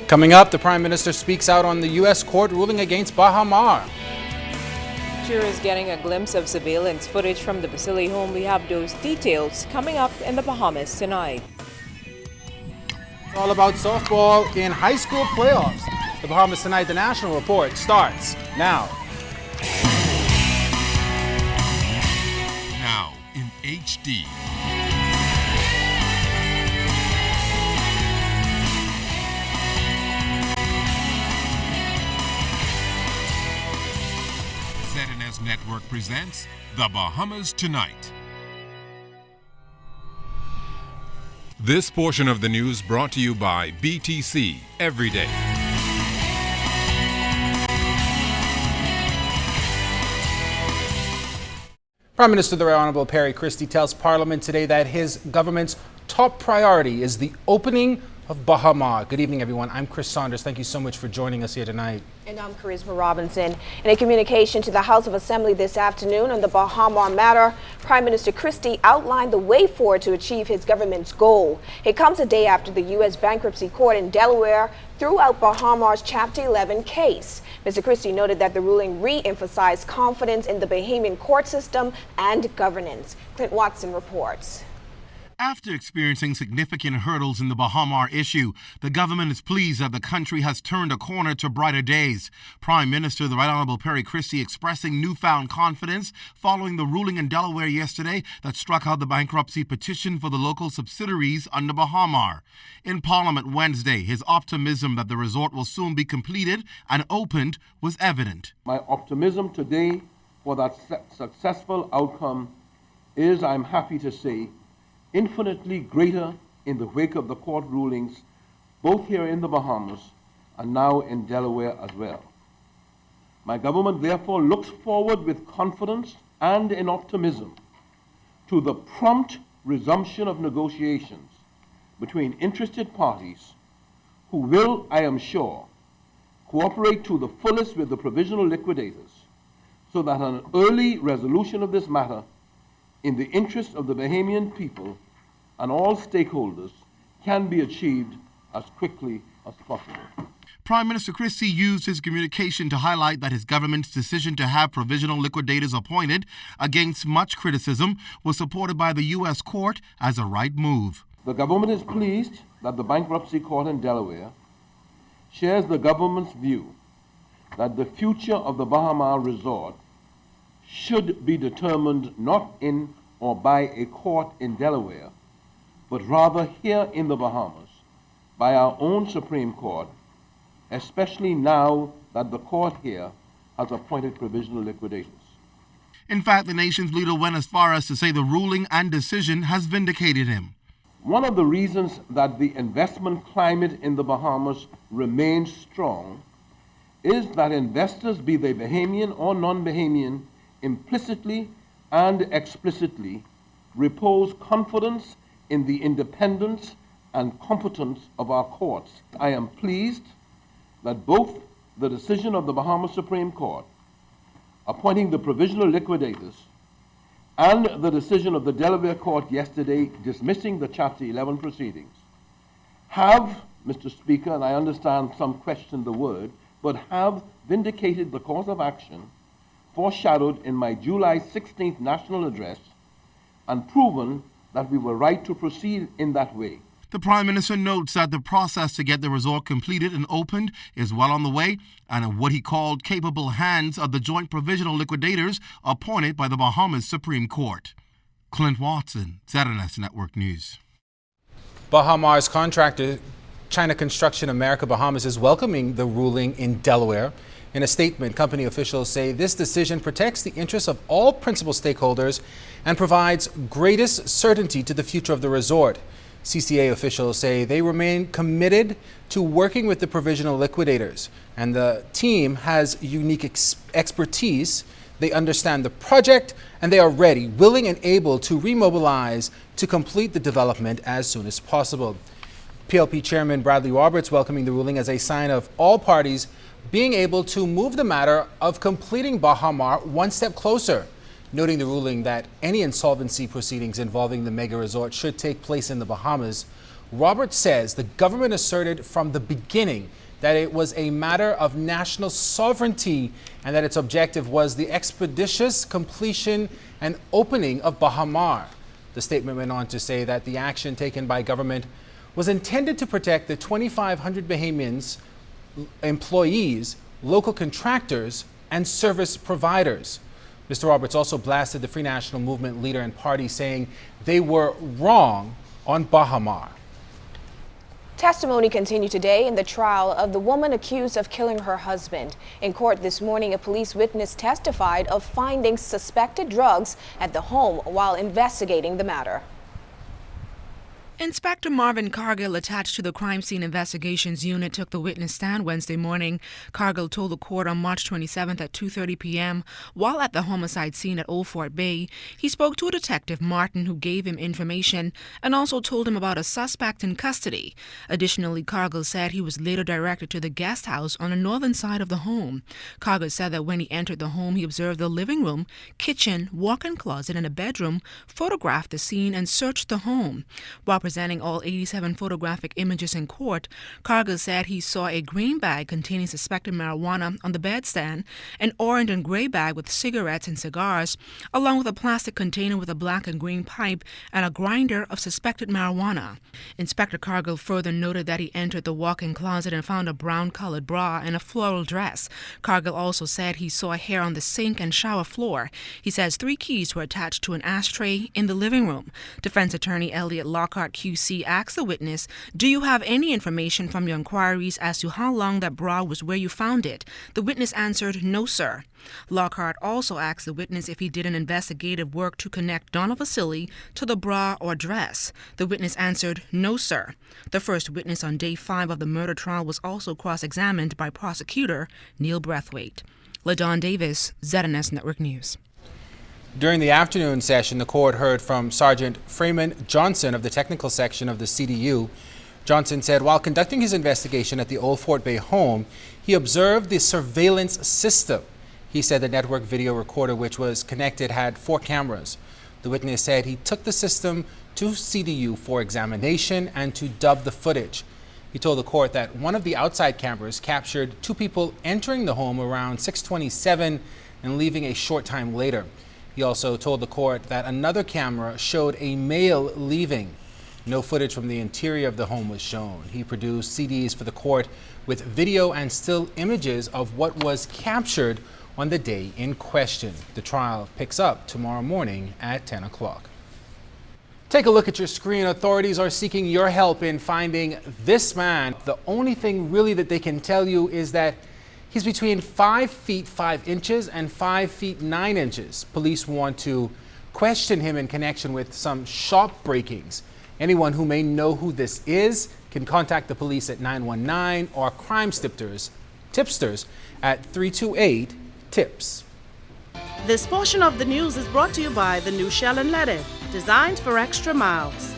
Coming up, the Prime Minister speaks out on the U.S. court ruling against Baha-Mar. Jurors getting a glimpse of surveillance footage from the Basili home. We have those details coming up in the Bahamas tonight. It's all about softball in high school playoffs. The Bahamas Tonight, the National Report starts now. Now in HD. ZNS Network presents The Bahamas Tonight. This portion of the news brought to you by BTC Every Day. Prime Minister the Right Honourable Perry Christie tells Parliament today that his government's top priority is the opening of Baha-Mar. Good evening, everyone. I'm Chris Saunders. Thank you so much for joining us here tonight. And I'm Charisma Robinson. In a communication to the House of Assembly this afternoon on the Baha-Mar matter, Prime Minister Christie outlined the way forward to achieve his government's goal. It comes a day after the U.S. Bankruptcy Court in Delaware threw out Baha-Mar's Chapter 11 case. Mr. Christie noted that the ruling re-emphasized confidence in the Bahamian court system and governance. Clint Watson reports. After experiencing significant hurdles in the Baha-Mar issue, the government is pleased that the country has turned a corner to brighter days. Prime Minister the Right Honourable Perry Christie expressing newfound confidence following the ruling in Delaware yesterday that struck out the bankruptcy petition for the local subsidiaries under Baha-Mar. In Parliament Wednesday, his optimism that the resort will soon be completed and opened was evident. My optimism today for that successful outcome is, I'm happy to say, infinitely greater in the wake of the court rulings, both here in the Bahamas and now in Delaware as well. My government therefore looks forward with confidence and in optimism to the prompt resumption of negotiations between interested parties who will, I am sure, cooperate to the fullest with the provisional liquidators so that an early resolution of this matter in the interest of the Bahamian people and all stakeholders can be achieved as quickly as possible. Prime Minister Christie used his communication to highlight that his government's decision to have provisional liquidators appointed, against much criticism, was supported by the U.S. court as a right move. The government is pleased that the Bankruptcy Court in Delaware shares the government's view that the future of the Baha-Mar resort should be determined not in or by a court in Delaware, but rather here in the Bahamas by our own Supreme Court, especially now that the court here has appointed provisional liquidators. In fact, the nation's leader went as far as to say the ruling and decision has vindicated him. One of the reasons that the investment climate in the Bahamas remains strong is that investors, be they Bahamian or non-Bahamian, implicitly and explicitly repose confidence in the independence and competence of our courts. I am pleased that both the decision of the Bahamas Supreme Court appointing the provisional liquidators and the decision of the Delaware Court yesterday dismissing the Chapter 11 proceedings have, Mr. Speaker, and I understand some question the word, but have vindicated the course of action foreshadowed in my July 16th national address and proven that we were right to proceed in that way. The Prime Minister notes that the process to get the resort completed and opened is well on the way and in what he called capable hands of the joint provisional liquidators appointed by the Bahamas Supreme Court. Clint Watson, ZNS Network News. Baha-Mar's contractor, China Construction America Bahamas, is welcoming the ruling in Delaware. In a statement, company officials say this decision protects the interests of all principal stakeholders and provides greatest certainty to the future of the resort. CCA officials say they remain committed to working with the provisional liquidators, and the team has unique expertise. They understand the project, and they are ready, willing, and able to remobilize to complete the development as soon as possible. PLP Chairman Bradley Roberts welcoming the ruling as a sign of all parties being able to move the matter of completing Baha-Mar one step closer, noting the ruling that any insolvency proceedings involving the mega resort should take place in the Bahamas Roberts says the government asserted from the beginning that it was a matter of national sovereignty and that its objective was the expeditious completion and opening of Baha Mar. The statement went on to say that the action taken by government was intended to protect the 2,500 Bahamians, employees, local contractors, and service providers. Mr. Roberts also blasted the Free National Movement leader and party, saying they were wrong on Baha Mar. Testimony continued today in the trial of the woman accused of killing her husband. In court this morning, a police witness testified of finding suspected drugs at the home while investigating the matter. Inspector Marvin Cargill, attached to the Crime Scene Investigations Unit, took the witness stand Wednesday morning. Cargill told the court on March 27th at 2:30 p.m. while at the homicide scene at Old Fort Bay, he spoke to a detective, Martin, who gave him information and also told him about a suspect in custody. Additionally, Cargill said he was later directed to the guest house on the northern side of the home. Cargill said that when he entered the home, he observed the living room, kitchen, walk-in closet, and a bedroom, photographed the scene, and searched the home. While presenting all 87 photographic images in court, Cargill said he saw a green bag containing suspected marijuana on the bedstand, an orange and gray bag with cigarettes and cigars, along with a plastic container with a black and green pipe and a grinder of suspected marijuana. Inspector Cargill further noted that he entered the walk-in closet and found a brown-colored bra and a floral dress. Cargill also said he saw hair on the sink and shower floor. He says 3 keys were attached to an ashtray in the living room. Defense attorney Elliot Lockhart QC asked the witness, "Do you have any information from your inquiries as to how long that bra was where you found it?" The witness answered, "No, sir." Lockhart also asked the witness if he did an investigative work to connect Donna Vasili to the bra or dress. The witness answered, "No, sir." The first witness on day 5 of the murder trial was also cross-examined by prosecutor Neil Brathwaite. LaDawn Davis, ZNS Network News. During the afternoon session, the court heard from Sergeant Freeman Johnson of the technical section of the CDU. Johnson said while conducting his investigation at the Old Fort Bay home, he observed the surveillance system. He said the network video recorder which was connected had 4 cameras. The witness said he took the system to CDU for examination and to dub the footage. He told the court that one of the outside cameras captured 2 people entering the home around 6:27 and leaving a short time later. He also told the court that another camera showed a male leaving. No footage from the interior of the home was shown. He produced CDs for the court with video and still images of what was captured on the day in question. The trial picks up tomorrow morning at 10 o'clock. Take a look at your screen. Authorities are seeking your help in finding this man. The only thing really that they can tell you is that he's between 5 feet 5 inches and 5 feet 9 inches. Police want to question him in connection with some shop breakings. Anyone who may know who this is can contact the police at 919 or crime tipsters at 328-TIPS. This portion of the news is brought to you by the new Shell and Lettuce, designed for extra miles.